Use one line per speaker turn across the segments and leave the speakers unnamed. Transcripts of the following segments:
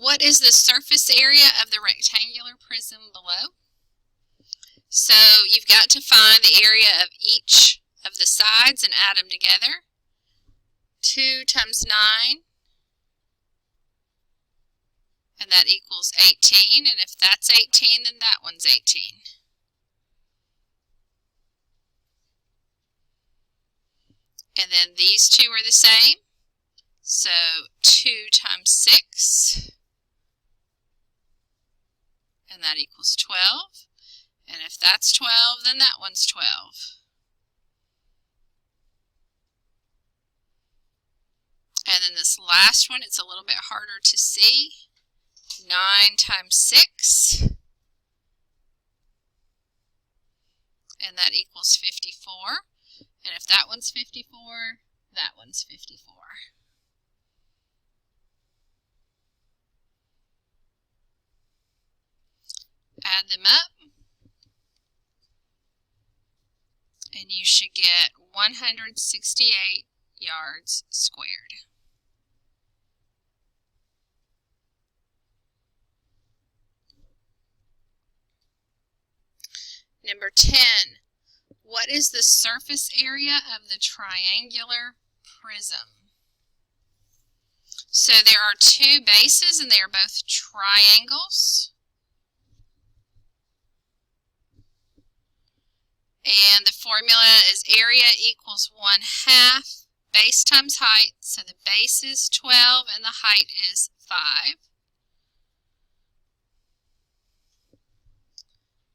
What is the surface area of the rectangular prism below? So you've got to find the area of each of the sides and add them together. 2 times 9, and that equals 18, and if that's 18, then that one's 18. And then these two are the same, so 2 times 6, and that equals 12. And if that's 12, then that one's 12. And then this last one, it's a little bit harder to see. 9 times 6, and that equals 54. And if that one's 54, that one's 54. Add them up, and you should get 168 yards squared. Number 10, what is the surface area of the triangular prism? So there are two bases and they are both triangles. And the formula is area equals 1/2 base times height. So the base is 12 and the height is 5.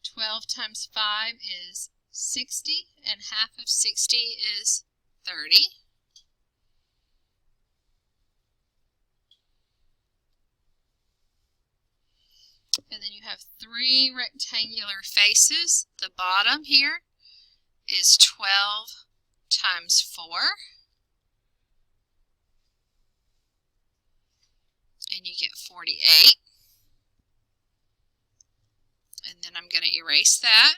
12 times 5 is 60, and half of 60 is 30. And then you have 3 rectangular faces. The bottom here is 12 times 4. And you get 48. And then I'm going to erase that.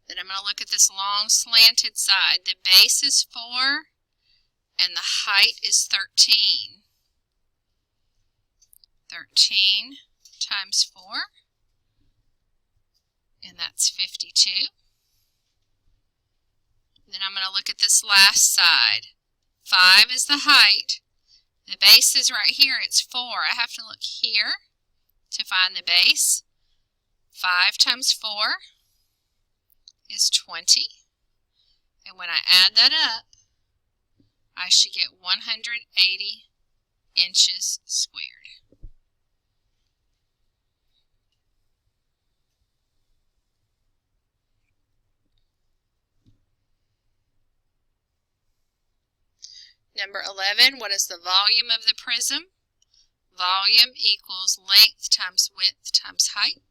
Then I'm going to look at this long slanted side. The base is 4 and the height is 13. 13 times 4, and that's 52. Then I'm going to look at this last side. 5 is the height. The base is right here, it's 4. I have to look here to find the base. 5 times 4 is 20. And when I add that up, I should get 180 inches squared. Number 11, what is the volume of the prism? Volume equals length times width times height.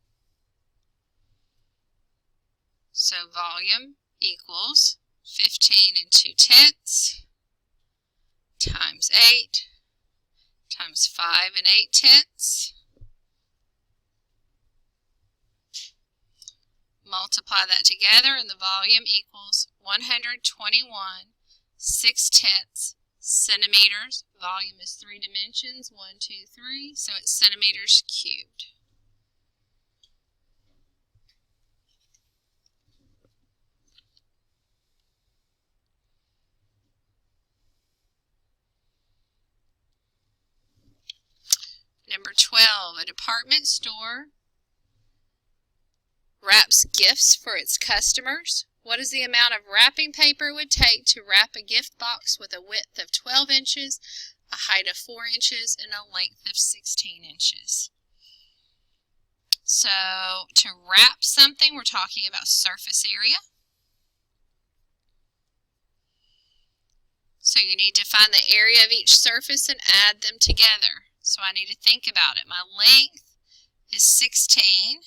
So volume equals 15 2/10 times 8 times 5 8/10. Multiply that together and the volume equals 121 6/10 centimeters. Volume is 3 dimensions, 1, 2, 3, so it's centimeters cubed. Number 12, a department store wraps gifts for its customers. What is the amount of wrapping paper it would take to wrap a gift box with a width of 12 inches, a height of 4 inches, and a length of 16 inches? So to wrap something, we're talking about surface area. So you need to find the area of each surface and add them together. So I need to think about it. My length is 16.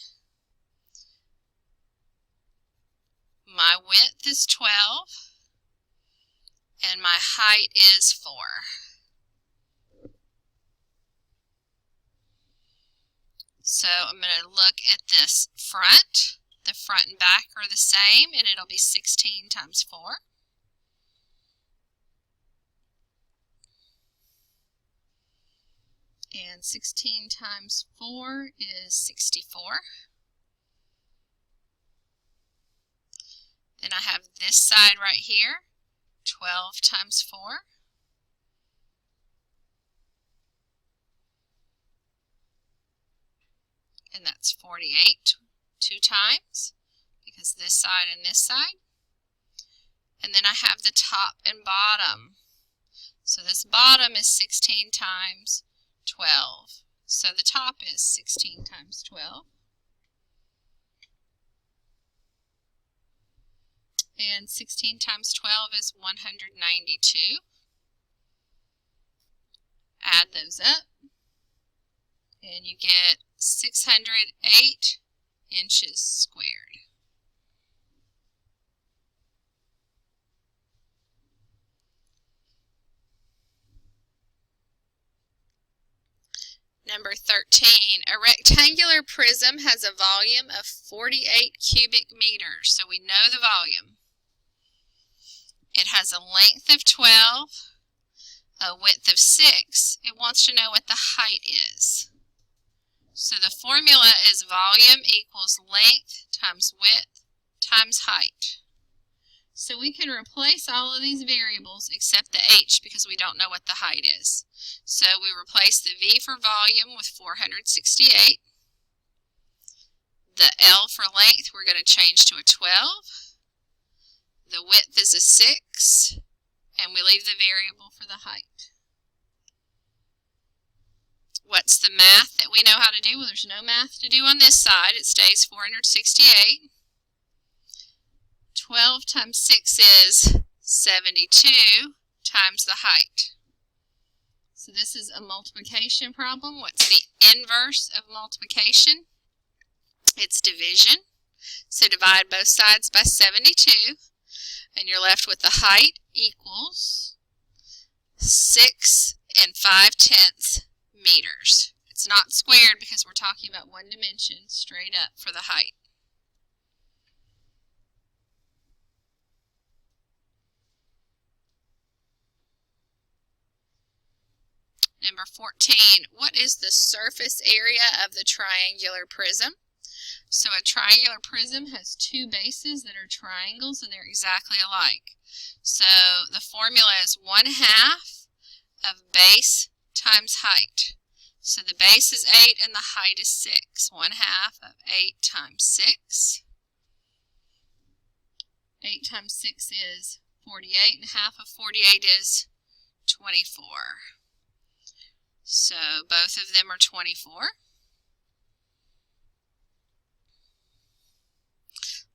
My width is 12, and my height is 4. So I'm going to look at this front. The front and back are the same, and it'll be 16 times 4. And 16 times 4 is 64. Then I have this side right here, 12 times 4. And that's 48 two times, because this side and this side. And then I have the top and bottom. So this bottom is 16 times 12. So the top is 16 times 12. And 16 times 12 is 192. Add those up, and you get 608 inches squared. Number 13, a rectangular prism has a volume of 48 cubic meters. So we know the volume. It has a length of 12, a width of 6. It wants to know what the height is. So the formula is volume equals length times width times height. So we can replace all of these variables except the h because we don't know what the height is. So we replace the v for volume with 468. The L for length we're going to change to a 12. The width is a 6. And we leave the variable for the height. What's the math that we know how to do? Well, there's no math to do on this side. It stays 468. 12 times 6 is 72 times the height. So this is a multiplication problem. What's the inverse of multiplication? It's division. So divide both sides by 72, and you're left with the height equals 6 5/10 meters. It's not squared because we're talking about one dimension straight up for the height. Number 14, what is the surface area of the triangular prism? So a triangular prism has two bases that are triangles and they're exactly alike. So the formula is 1/2 of base times height. So the base is 8 and the height is 6. 1/2 of 8 times 6. 8 times 6 is 48, and half of 48 is 24. So both of them are 24.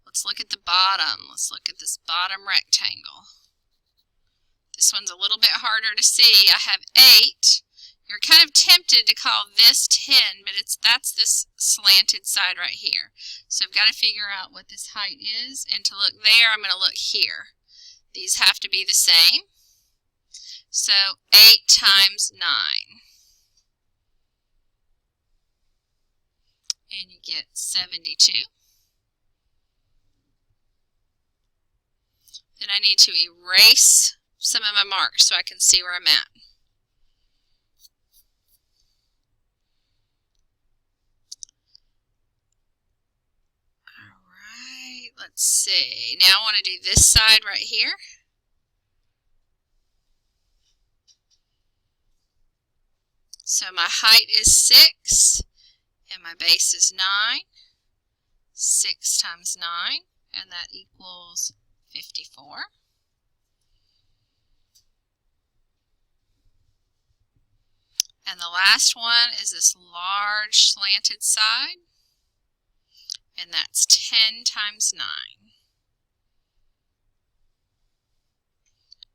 Let's look at the bottom. Let's look at this bottom rectangle. This one's a little bit harder to see. I have 8. You're kind of tempted to call this 10, but that's this slanted side right here. So I've got to figure out what this height is, and to look there, I'm going to look here. These have to be the same. So 8 times 9. And you get 72. Then I need to erase some of my marks so I can see where I'm at. Alright, let's see. Now I want to do this side right here. So my height is 6 and my base is 9. 6 times 9, and that equals 54. And the last one is this large slanted side, and that's 10 times 9.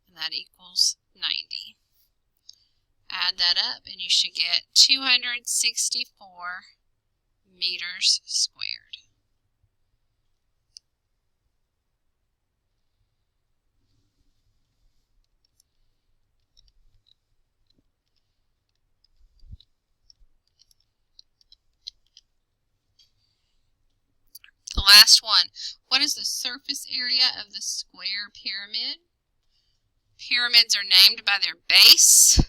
And that equals 90. Add that up and you should get 264 meters squared. The last one, what is the surface area of the square pyramid? Pyramids are named by their base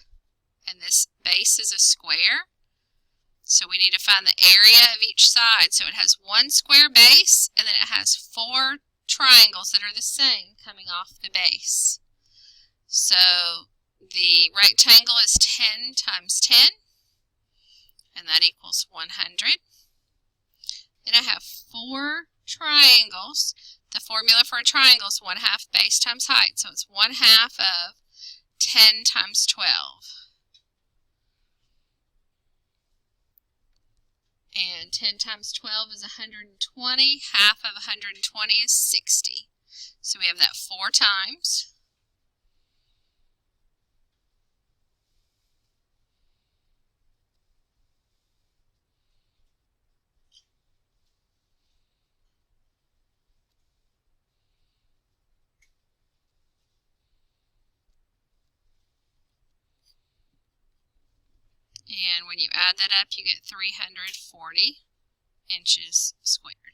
and this base is a square. So we need to find the area of each side. So it has one square base, and then it has 4 triangles that are the same coming off the base. So the rectangle is 10 times 10, and that equals 100. Then I have 4 triangles. The formula for a triangle is 1/2 base times height, so it's 1/2 of 10 times 12. And 10 times 12 is 120. Half of 120 is 60. So we have that 4 times. And when you add that up, you get 340 inches squared.